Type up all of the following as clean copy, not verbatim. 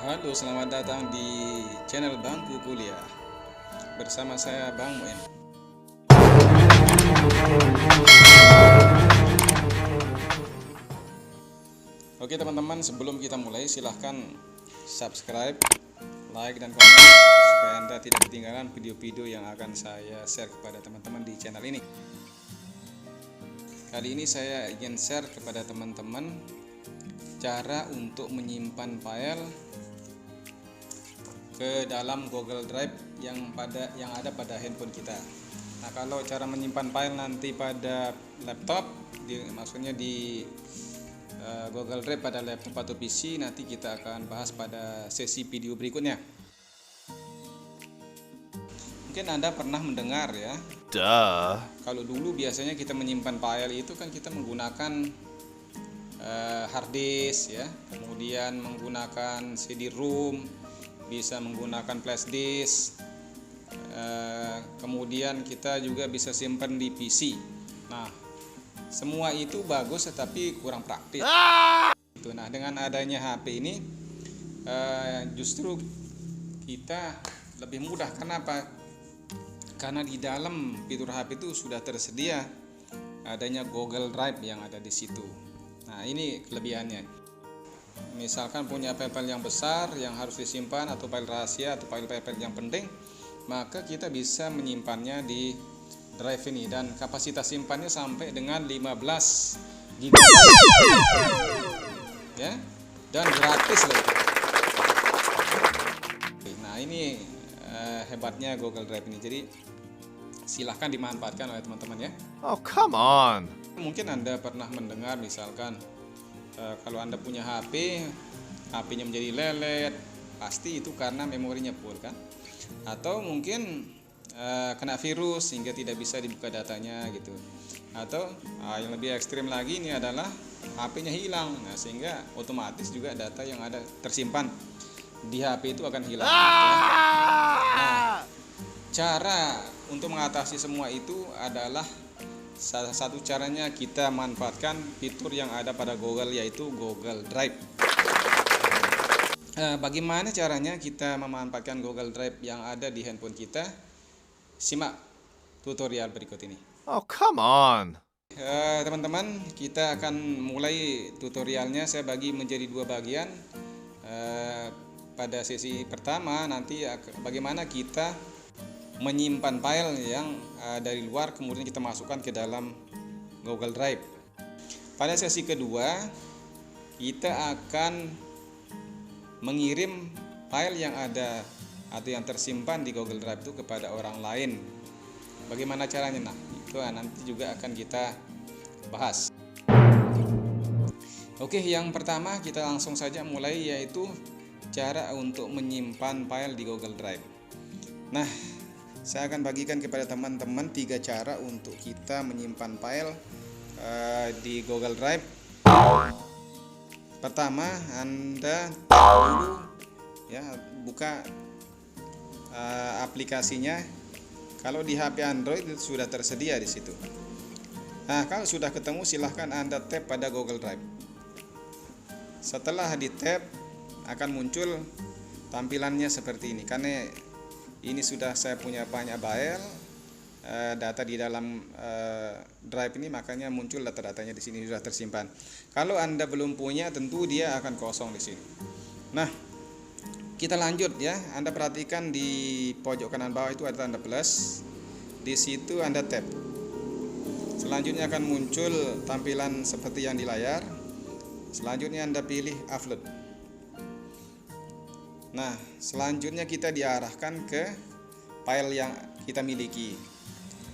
Halo, selamat datang di channel Bangku Kuliah. Bersama saya Bang Muin. Oke teman-teman, sebelum kita mulai silahkan subscribe, like, dan komen supaya Anda tidak ketinggalan video-video yang akan saya share kepada teman-teman di channel ini. Kali ini saya ingin share kepada teman-teman cara untuk menyimpan file ke dalam Google Drive yang ada pada handphone kita. Nah, kalau cara menyimpan file nanti pada laptop, maksudnya di Google Drive pada laptop atau PC, nanti kita akan bahas pada sesi video berikutnya. Mungkin Anda pernah mendengar ya. Kalau dulu biasanya kita menyimpan file itu kan kita menggunakan hard disk ya, kemudian menggunakan CD-ROM, bisa menggunakan flash disk, kemudian kita juga bisa simpan di PC. Nah, semua itu bagus tetapi kurang praktis. Nah, dengan adanya HP ini justru kita lebih mudah. Kenapa? Karena di dalam fitur HP itu sudah tersedia adanya Google Drive yang ada di situ. Nah, ini kelebihannya. Misalkan punya file-file yang besar yang harus disimpan, atau file rahasia, atau file-file yang penting, maka kita bisa menyimpannya di drive ini, dan kapasitas simpannya sampai dengan 15 GB ya, dan gratis loh. Nah, ini hebatnya Google Drive ini. Jadi silahkan dimanfaatkan oleh teman-teman ya. Oh, come on. Mungkin Anda pernah mendengar misalkan kalau Anda punya HP-nya menjadi lelet, pasti itu karena memorinya full kan? Atau mungkin kena virus sehingga tidak bisa dibuka datanya gitu. Atau yang lebih ekstrim lagi ini adalah HP-nya hilang, nah sehingga otomatis juga data yang ada tersimpan di HP itu akan hilang. Nah, cara untuk mengatasi semua itu adalah salah satu caranya kita manfaatkan fitur yang ada pada Google, yaitu Google Drive. Bagaimana caranya kita memanfaatkan Google Drive yang ada di handphone kita? Simak tutorial berikut ini. Oh, come on. Teman-teman, kita akan mulai tutorialnya. Saya bagi menjadi dua bagian. Pada sesi pertama nanti bagaimana kita menyimpan file yang dari luar kemudian kita masukkan ke dalam Google Drive. Pada sesi kedua kita akan mengirim file yang ada atau yang tersimpan di Google Drive itu kepada orang lain. Bagaimana caranya? Nah, itu nanti juga akan kita bahas. Oke, yang pertama kita langsung saja mulai, yaitu cara untuk menyimpan file di Google Drive. Nah, saya akan bagikan kepada teman-teman 3 cara untuk kita menyimpan file di Google Drive. Pertama, Anda dulu ya buka aplikasinya. Kalau di HP Android itu sudah tersedia di situ. Nah, kalau sudah ketemu silahkan Anda tap pada Google Drive. Setelah di tap akan muncul tampilannya seperti ini. Karena ini sudah saya punya banyak file data di dalam drive ini, makanya muncul data-datanya di sini sudah tersimpan. Kalau Anda belum punya, tentu dia akan kosong di sini. Nah, kita lanjut ya. Anda perhatikan di pojok kanan bawah itu ada tanda plus. Di situ Anda tap. Selanjutnya akan muncul tampilan seperti yang di layar. Selanjutnya Anda pilih upload. Nah, selanjutnya kita diarahkan ke file yang kita miliki.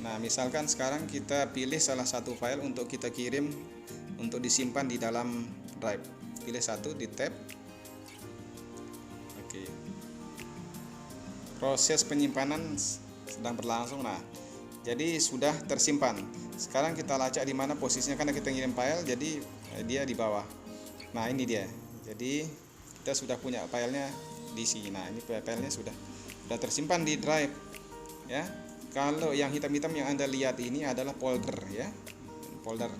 Nah, misalkan sekarang kita pilih salah satu file untuk kita kirim untuk disimpan di dalam drive. Pilih satu, di tab. Oke. Proses penyimpanan sedang berlangsung. Nah, jadi sudah tersimpan. Sekarang kita lacak di mana posisinya, karena kita ngirim file, jadi dia di bawah. Nah, ini dia. Jadi kita sudah punya filenya di sini. Nah, ini filenya sudah tersimpan di drive ya. Kalau yang hitam-hitam yang Anda lihat ini adalah folder ya, folder.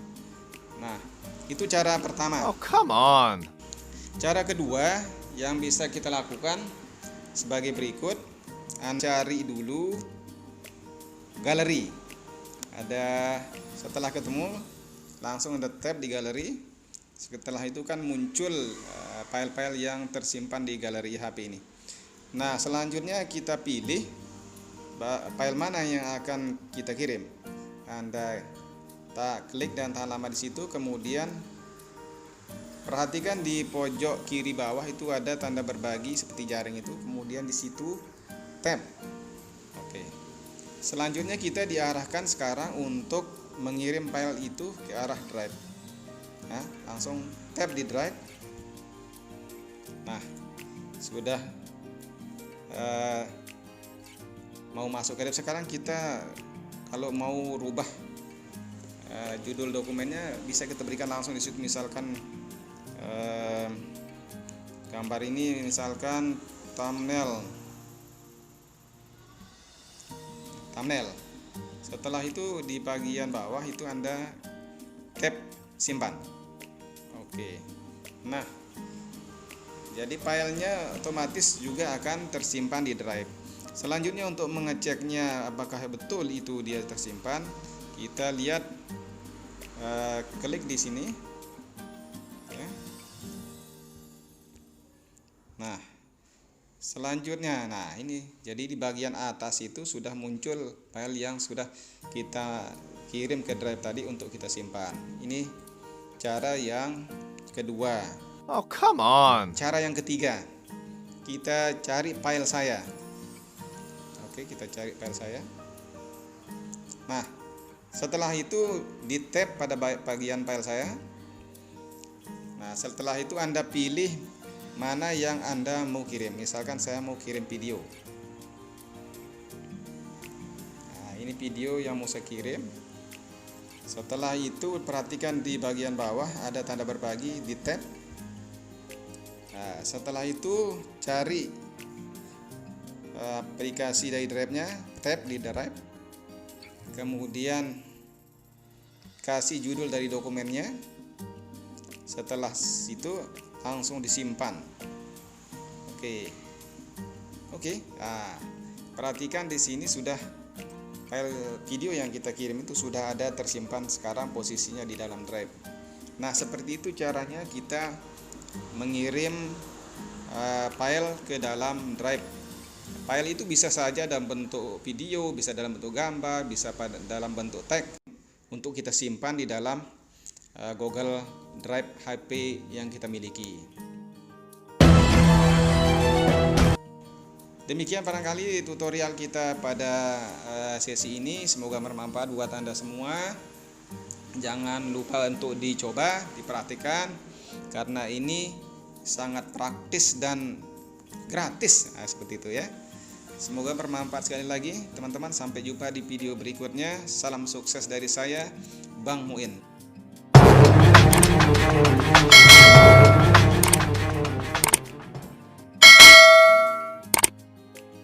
Nah, itu cara pertama. Oh, come on. Cara kedua, yang bisa kita lakukan sebagai berikut. Anda cari dulu galeri. Setelah ketemu, langsung Anda tap di galeri. Setelah itu kan muncul file-file yang tersimpan di galeri HP ini. Nah, selanjutnya kita pilih file mana yang akan kita kirim. Anda klik dan tahan lama di situ, kemudian perhatikan di pojok kiri bawah itu ada tanda berbagi seperti jaring itu, kemudian di situ tap. Oke. Selanjutnya kita diarahkan sekarang untuk mengirim file itu ke arah drive. Nah, langsung tap di drive. Nah, sudah mau masuk ke drive. Sekarang kita kalau mau rubah judul dokumennya bisa kita berikan langsung di situ, misalkan gambar ini misalkan thumbnail. Setelah itu di bagian bawah itu Anda tap simpan. Oke. Nah, jadi filenya otomatis juga akan tersimpan di drive. Selanjutnya untuk mengeceknya apakah betul itu dia tersimpan, kita lihat klik di sini. Ya. Nah, selanjutnya, ini jadi di bagian atas itu sudah muncul file yang sudah kita kirim ke drive tadi untuk kita simpan. Ini cara yang kedua. Oh, come on. Cara yang ketiga, kita cari file saya. Oke, kita cari file saya. Nah, setelah itu di tab pada bagian file saya. Nah, setelah itu Anda pilih mana yang Anda mau kirim. Misalkan saya mau kirim video. Nah, ini video yang mau saya kirim. Setelah itu perhatikan di bagian bawah ada tanda berbagi, di tab. Nah, setelah itu cari aplikasi dari drive-nya, tap di drive. Kemudian kasih judul dari dokumennya. Setelah itu langsung disimpan. Oke. Nah, perhatikan di sini sudah file video yang kita kirim itu sudah ada tersimpan sekarang posisinya di dalam drive. Nah, seperti itu caranya kita mengirim file ke dalam drive. File itu bisa saja dalam bentuk video, bisa dalam bentuk gambar, bisa dalam bentuk teks untuk kita simpan di dalam Google Drive HP yang kita miliki. Demikian barangkali tutorial kita pada sesi ini, semoga bermanfaat buat Anda semua. Jangan lupa untuk dicoba, diperhatikan, karena ini sangat praktis dan gratis. Nah, seperti itu ya. Semoga bermanfaat sekali lagi teman-teman. Sampai jumpa di video berikutnya. Salam sukses dari saya, Bang Muin.